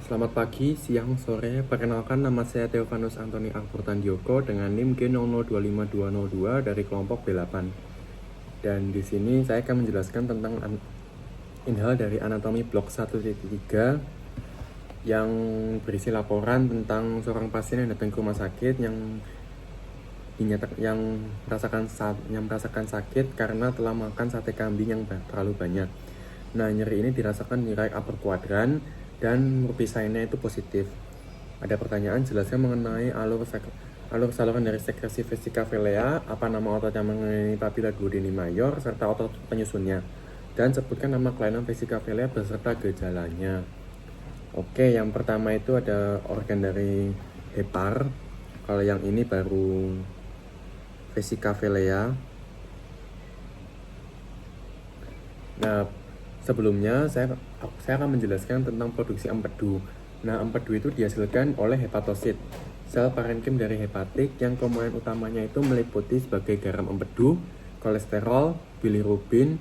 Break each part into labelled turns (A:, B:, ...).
A: Selamat pagi, siang, sore. Perkenalkan, nama saya Theophanus Anthony Arpurtandioko dengan NIM G0025202 dari kelompok B8. Dan di sini saya akan menjelaskan tentang inhal dari anatomi blok 1.3 yang berisi laporan tentang seorang pasien yang datang ke rumah sakit yang merasakan sakit karena telah makan sate kambing yang terlalu banyak. Nah, nyeri ini dirasakan di right upper quadrant dan mupisainnya itu positif. Ada pertanyaan, jelaskan mengenai alur saluran dari sekresi vesika velea, apa nama otot yang mengelilingi papila duodeni mayor, serta otot penyusunnya. Dan sebutkan nama kelainan vesika velea beserta gejalanya. Oke, yang pertama itu ada organ dari hepar. Kalau yang ini baru vesika velea. Nah, sebelumnya saya akan menjelaskan tentang produksi empedu. Nah, empedu itu dihasilkan oleh hepatosit, sel parenkim dari hepatik yang komponen utamanya itu meliputi sebagai garam empedu, kolesterol, bilirubin,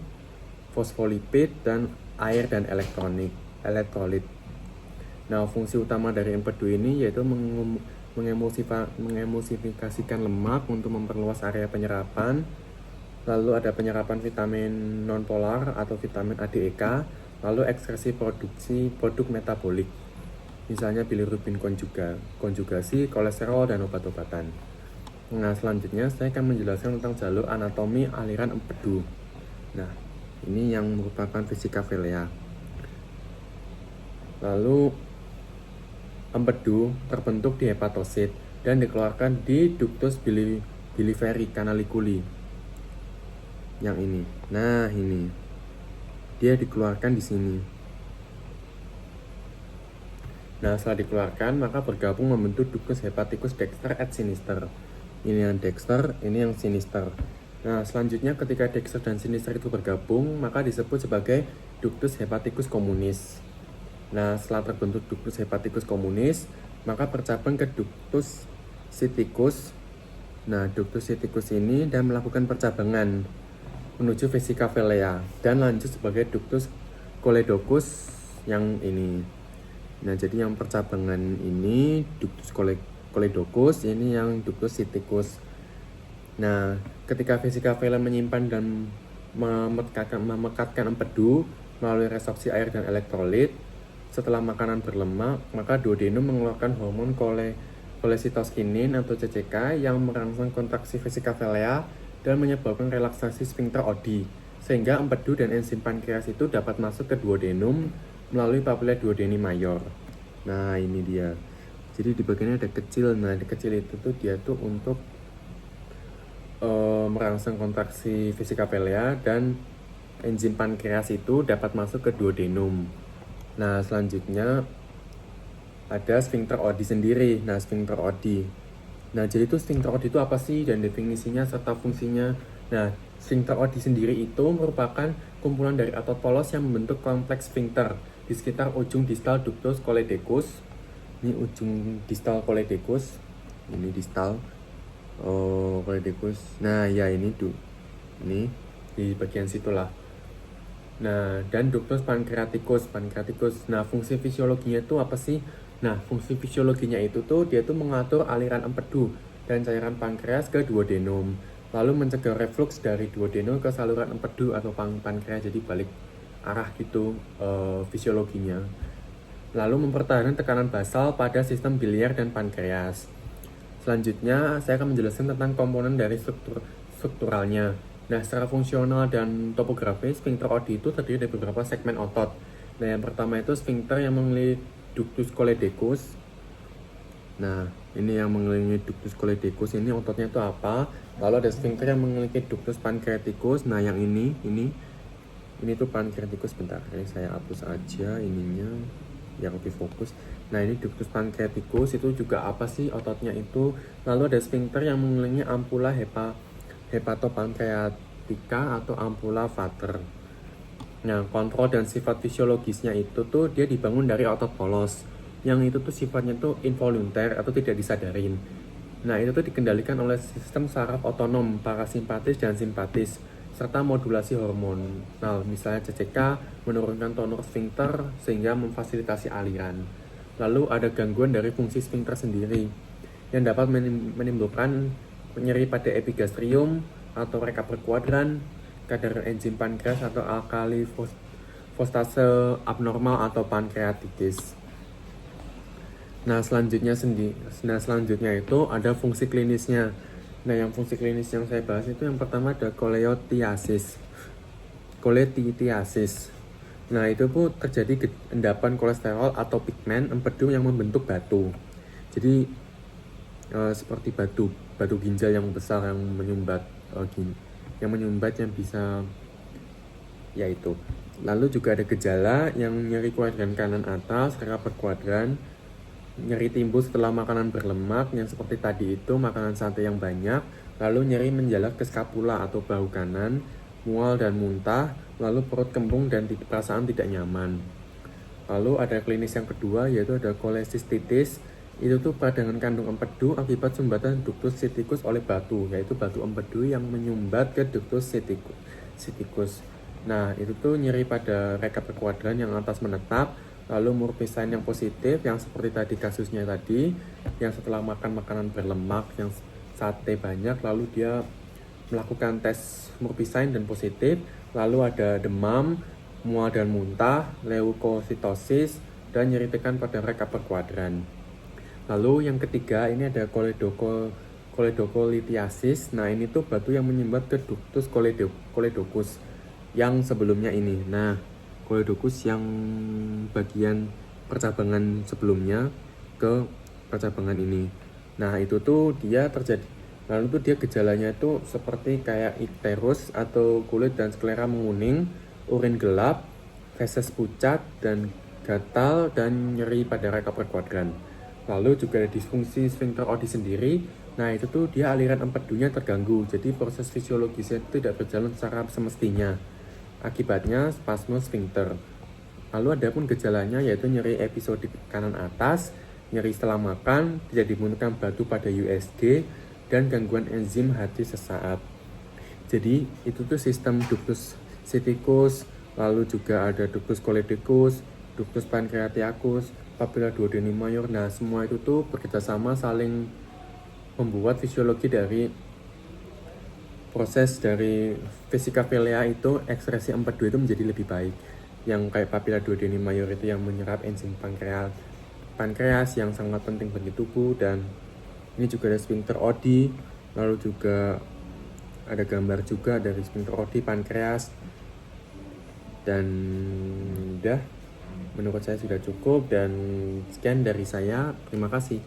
A: fosfolipid, dan air dan elektrolit. Nah, fungsi utama dari empedu ini yaitu mengemulsifikasikan lemak untuk memperluas area penyerapan. Lalu ada penyerapan vitamin nonpolar atau vitamin ADEK, lalu ekskresi produksi produk metabolik, misalnya bilirubin konjugasi, kolesterol, dan obat-obatan. Nah, selanjutnya saya akan menjelaskan tentang jalur anatomi aliran empedu. Nah, ini yang merupakan vesika velea. Lalu, empedu terbentuk di hepatosit dan dikeluarkan di ductus biliary canaliculi. Yang ini. Nah, ini. Dia dikeluarkan di sini. Nah, setelah dikeluarkan, maka bergabung membentuk ductus hepaticus dexter et sinister. Ini yang dexter, ini yang sinister. Nah, selanjutnya ketika dexter dan sinister itu bergabung, maka disebut sebagai ductus hepaticus communis. Nah, setelah terbentuk ductus hepaticus communis, maka bercabang ke ductus siticus. Nah, ductus siticus ini dan melakukan percabangan menuju vesika velea dan lanjut sebagai ductus choledocus yang ini. Nah, jadi yang percabangan ini ductus choledocus, ini yang ductus siticus. Nah, ketika vesika velea menyimpan dan memekatkan empedu melalui resorpsi air dan elektrolit, setelah makanan berlemak, maka duodenum mengeluarkan hormon kolesitoskinin atau CCK yang merangsang kontraksi vesika velea dan menyebabkan relaksasi sphincter Oddi, sehingga empedu dan enzim pankreas itu dapat masuk ke duodenum melalui papila duodeni mayor. Nah, ini dia. Jadi di bagiannya ada kecil. Nah, di kecil itu tuh dia tuh untuk merangsang kontraksi vesika velea dan enzim pankreas itu dapat masuk ke duodenum. Nah, selanjutnya ada sphincter Oddi sendiri. Nah, sphincter Oddi. Nah, jadi itu sphincter Oddi itu apa sih dan definisinya serta fungsinya. Nah, sphincter Oddi sendiri itu merupakan kumpulan dari otot polos yang membentuk kompleks sphincter di sekitar ujung distal ductus choledocus. Ini ujung distal choledocus. Ini distal choledocus. Nah, ya ini ini di bagian situlah. Nah, dan ductus pancreaticus. Nah, fungsi fisiologinya itu apa sih? Nah, fungsi fisiologinya itu tuh dia tuh mengatur aliran empedu dan cairan pankreas ke duodenum, lalu mencegah reflux dari duodenum ke saluran empedu atau pankreas, jadi balik arah gitu fisiologinya. Lalu mempertahankan tekanan basal pada sistem biliar dan pankreas. Selanjutnya, saya akan menjelaskan tentang komponen dari strukturalnya. Nah, secara fungsional dan topografis, sphincter Oddi itu terdiri dari beberapa segmen otot. Nah, yang pertama itu sphincter yang mengelilingi ductus choledocus. Nah, ini yang mengelilingi ductus choledocus, ini ototnya itu apa? Lalu ada sphincter yang mengelilingi ductus pancreaticus. Nah, yang ini tuh pancreaticus. Bentar, ini saya hapus aja ininya yang lebih fokus. Nah, ini ductus pancreaticus itu juga apa sih ototnya itu? Lalu ada sphincter yang mengelilingi ampula hepatopancreatica atau ampula Vater. Nah, kontrol dan sifat fisiologisnya itu tuh dia dibangun dari otot polos. Yang itu tuh sifatnya tuh involunter atau tidak disadarin. Nah, itu tuh dikendalikan oleh sistem saraf otonom, parasimpatis dan simpatis, serta modulasi hormon. Nah, misalnya CCK menurunkan tonus sphincter sehingga memfasilitasi aliran. Lalu ada gangguan dari fungsi sphincter sendiri yang dapat menimbulkan nyeri pada epigastrium atau recapper quadrant, kadar enzim pankreas atau alkali fosfase abnormal atau pankreatitis. Nah selanjutnya itu ada fungsi klinisnya. Nah yang fungsi klinis yang saya bahas itu yang pertama ada kolelitiasis. Nah itu pun terjadi endapan kolesterol atau pigmen empedu yang membentuk batu. Jadi seperti batu ginjal yang besar yang menyumbat yang bisa yaitu. Lalu juga ada gejala yang nyeri kuadran kanan atas, recapper quadrant, nyeri timbul setelah makanan berlemak yang seperti tadi itu makanan sate yang banyak, lalu nyeri menjalar ke skapula atau bahu kanan, mual dan muntah, lalu perut kembung dan perasaan tidak nyaman. Lalu ada klinis yang kedua yaitu ada kolesistitis. Itu tuh peradangan kandung empedu akibat sumbatan ductus cysticus oleh batu, yaitu batu empedu yang menyumbat ke ductus cysticus. Nah itu tuh nyeri pada recapper quadrant yang atas menetap, lalu murpicine yang positif yang seperti tadi kasusnya tadi, yang setelah makan makanan berlemak yang sate banyak lalu dia melakukan tes murpicine dan positif, lalu ada demam, mual dan muntah, leukositosis, dan nyeri tekan pada recapper quadrant. Lalu yang ketiga ini ada koledokolitiasis. Nah ini tuh batu yang menyumbat ke ductus koledocus yang sebelumnya ini. Nah koledocus yang bagian percabangan sebelumnya ke percabangan ini. Nah itu tuh dia terjadi. Lalu tuh dia gejalanya itu seperti kayak ikterus atau kulit dan sklera menguning, urin gelap, feses pucat dan gatal dan nyeri pada recapper quadrant. Lalu juga ada disfungsi sphincter Oddi sendiri. Nah itu tuh dia aliran empedunya terganggu, jadi proses fisiologisnya itu tidak berjalan secara semestinya. Akibatnya spasme sphincter. Lalu ada pun gejalanya yaitu nyeri episodik kanan atas, nyeri setelah makan, tidak dimungkinkan batu pada USG, dan gangguan enzim hati sesaat. Jadi itu tuh sistem ductus cysticus, lalu juga ada ductus coledocus, ductus pancreatiacus, papilla duodenum mayor. Nah semua itu tuh bekerjasama saling membuat fisiologi dari proses dari vesika vilea itu ekskresi empedu itu menjadi lebih baik. Yang kayak papilla duodenum mayor itu yang menyerap enzim pankreas yang sangat penting bagi tubuh, dan ini juga ada sphincter Oddi, lalu juga ada gambar juga dari sphincter Oddi, pankreas, dan udah menurut saya sudah cukup, dan sekian dari saya, terima kasih.